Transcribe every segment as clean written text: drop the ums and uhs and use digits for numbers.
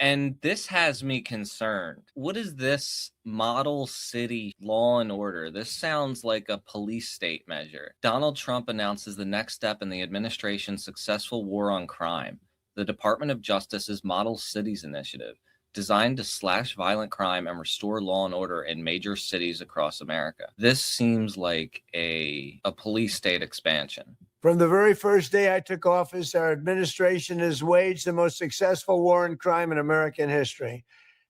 And this has me concerned. What is this model city law and order? This sounds like a police state measure. Donald Trump announces the next step in the administration's successful war on crime, the Department of Justice's Model Cities Initiative, designed to slash violent crime and restore law and order in major cities across America. This seems like a police state expansion. From the very first day I took office, our administration has waged the most successful war on crime in American history.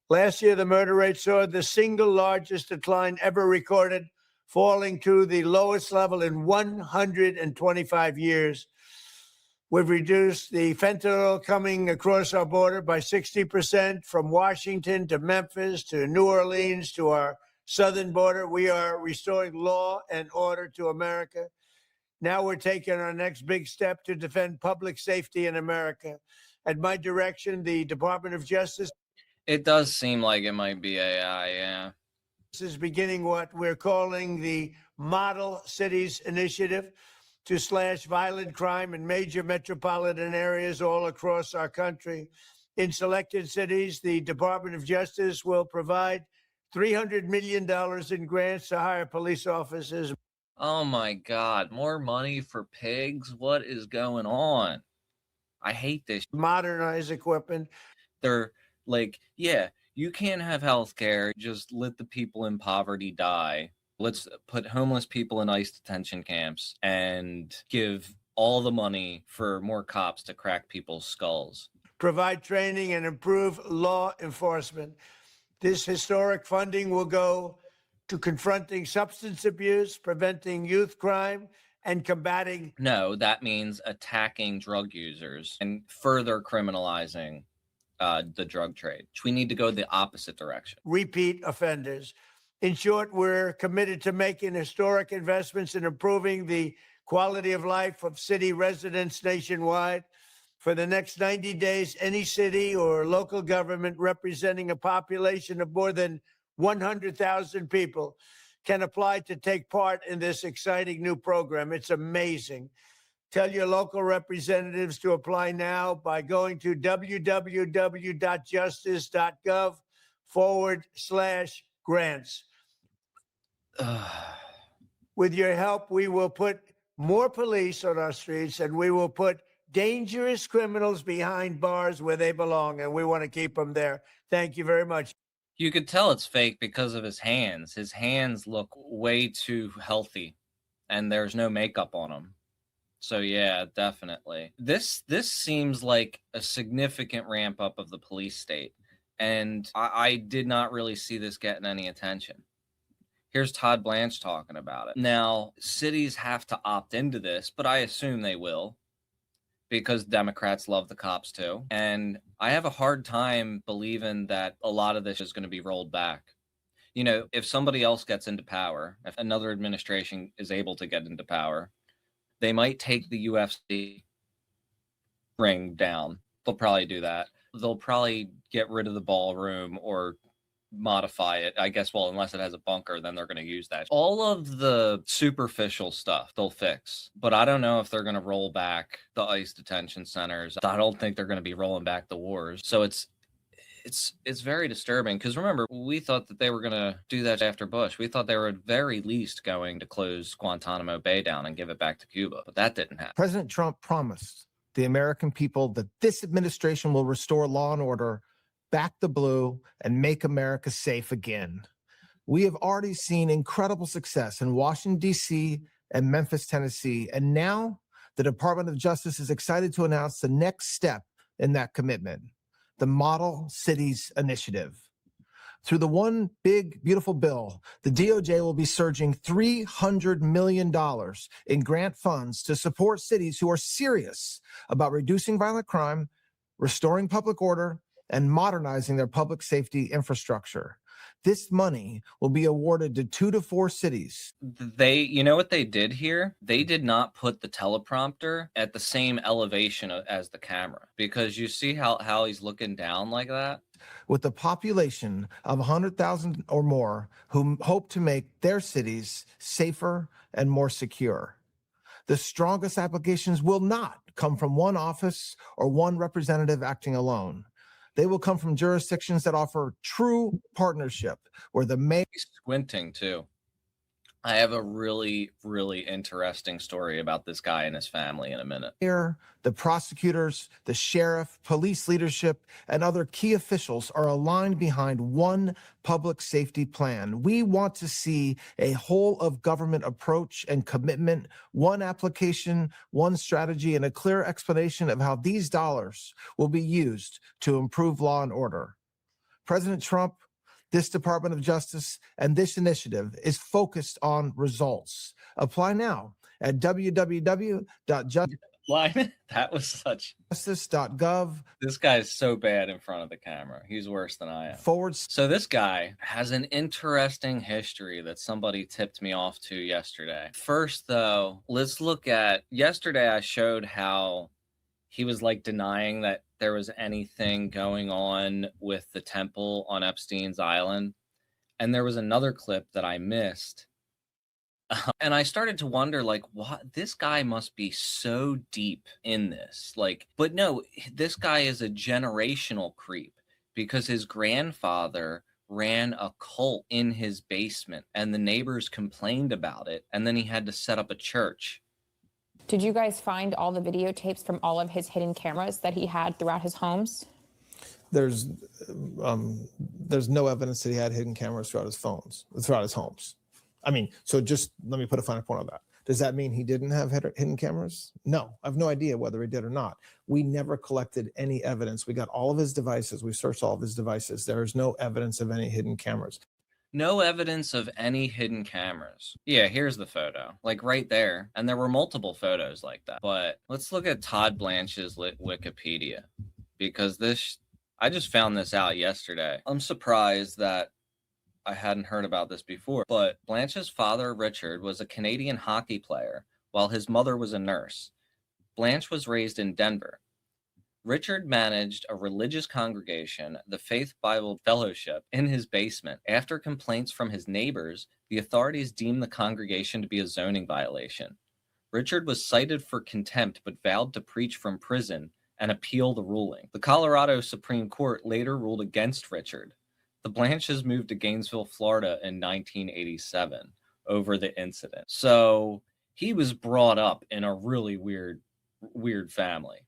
Last year, the murder rate saw the single largest decline ever recorded, falling to the lowest level in 125 years. We've reduced the fentanyl coming across our border by 60%, from Washington to Memphis to New Orleans to our southern border. We are restoring law and order to America. Now we're taking our next big step to defend public safety in America. At my direction, the Department of Justice It does seem like it might be AI, yeah. is beginning what we're calling the Model Cities Initiative to slash violent crime in major metropolitan areas all across our country. In selected cities, the Department of Justice will provide $300 million in grants to hire police officers. Oh my God, more money for pigs? What is going on? I hate this. Modernize equipment. They're like, yeah, you can't have health care. Just let the people in poverty die. Let's put homeless people in ICE detention camps and give all the money for more cops to crack people's skulls. Provide training and improve law enforcement. This historic funding will go to confronting substance abuse, preventing youth crime, and combating. No, that means attacking drug users and further criminalizing the drug trade. We need to go the opposite direction. Repeat offenders. In short, we're committed to making historic investments in improving the quality of life of city residents nationwide. For the next 90 days, any city or local government representing a population of more than 100,000 people can apply to take part in this exciting new program. It's amazing. Tell your local representatives to apply now by going to www.justice.gov/grants. With your help, we will put more police on our streets, and we will put dangerous criminals behind bars where they belong, and we want to keep them there. Thank you very much. You could tell it's fake because of his hands. His hands look way too healthy, and there's no makeup on them. So yeah, definitely. This seems like a significant ramp up of the police state, and I did not really see this getting any attention. Here's Todd Blanche talking about it. Now, cities have to opt into this, but I assume they will, because Democrats love the cops too. And I have a hard time believing that a lot of this is going to be rolled back. You know, if somebody else gets into power, if another administration is able to get into power, they might take the UFC ring down. They'll probably do that. They'll probably get rid of the ballroom or modify it, I guess. Well, unless it has a bunker, then they're going to use that. All of the superficial stuff they'll fix, but I don't know if they're going to roll back the ICE detention centers. I don't think they're going to be rolling back the wars. So it's very disturbing, because remember, we thought that they were going to do that after Bush. We thought they were at very least going to close Guantanamo Bay down and give it back to Cuba, but that didn't happen. President Trump promised the American people that this administration will restore law and order, back the blue, and make America safe again. We have already seen incredible success in Washington, D.C. and Memphis, Tennessee, and now the Department of Justice is excited to announce the next step in that commitment, the Model Cities Initiative. Through the one big, beautiful bill, the DOJ will be surging $300 million in grant funds to support cities who are serious about reducing violent crime, restoring public order, and modernizing their public safety infrastructure. This money will be awarded to 2 to 4 cities. You know what they did here? They did not put the teleprompter at the same elevation as the camera, because you see how he's looking down like that? With a population of 100,000 or more who hope to make their cities safer and more secure. The strongest applications will not come from one office or one representative acting alone. They will come from jurisdictions that offer true partnership, where the mayor He's squinting too. I have a really, really interesting story about this guy and his family in a minute. the prosecutors, the sheriff, police leadership, and other key officials are aligned behind one public safety plan. We want to see a whole of government approach and commitment, one application, one strategy, and a clear explanation of how these dollars will be used to improve law and order. President Trump, this Department of Justice, and this initiative is focused on results. Apply now at That was such. justice.gov. This guy is so bad in front of the camera. He's worse than I am. Forward. So this guy has an interesting history that somebody tipped me off to yesterday. First, though, let's look at yesterday. I showed how he was like denying that there was anything going on with the temple on Epstein's Island. And there was another clip that I missed. And I started to wonder, like, what? This guy must be so deep in this. Like, but no, this guy is a generational creep because his grandfather ran a cult in his basement and the neighbors complained about it. And then he had to set up a church. Did you guys find all the videotapes from all of his hidden cameras that he had throughout his homes? There's no evidence that he had hidden cameras throughout his homes. I mean, so just let me put a finer point on that. Does that mean he didn't have hidden cameras? No, I have no idea whether he did or not. We never collected any evidence. We got all of his devices. We searched all of his devices. There is no evidence of any hidden cameras. No evidence of any hidden cameras. Yeah, here's the photo, like right there. And there were multiple photos like that. But let's look at Todd Blanche's Wikipedia, because I just found this out yesterday. I'm surprised that I hadn't heard about this before, but Blanche's father, Richard, was a Canadian hockey player, while his mother was a nurse. Blanche was raised in Denver. Richard managed a religious congregation, the Faith Bible Fellowship, in his basement. After complaints from his neighbors, the authorities deemed the congregation to be a zoning violation. Richard was cited for contempt but vowed to preach from prison and appeal the ruling. The Colorado Supreme Court later ruled against Richard. The Blanches moved to Gainesville, Florida in 1987 over the incident. So he was brought up in a really weird family.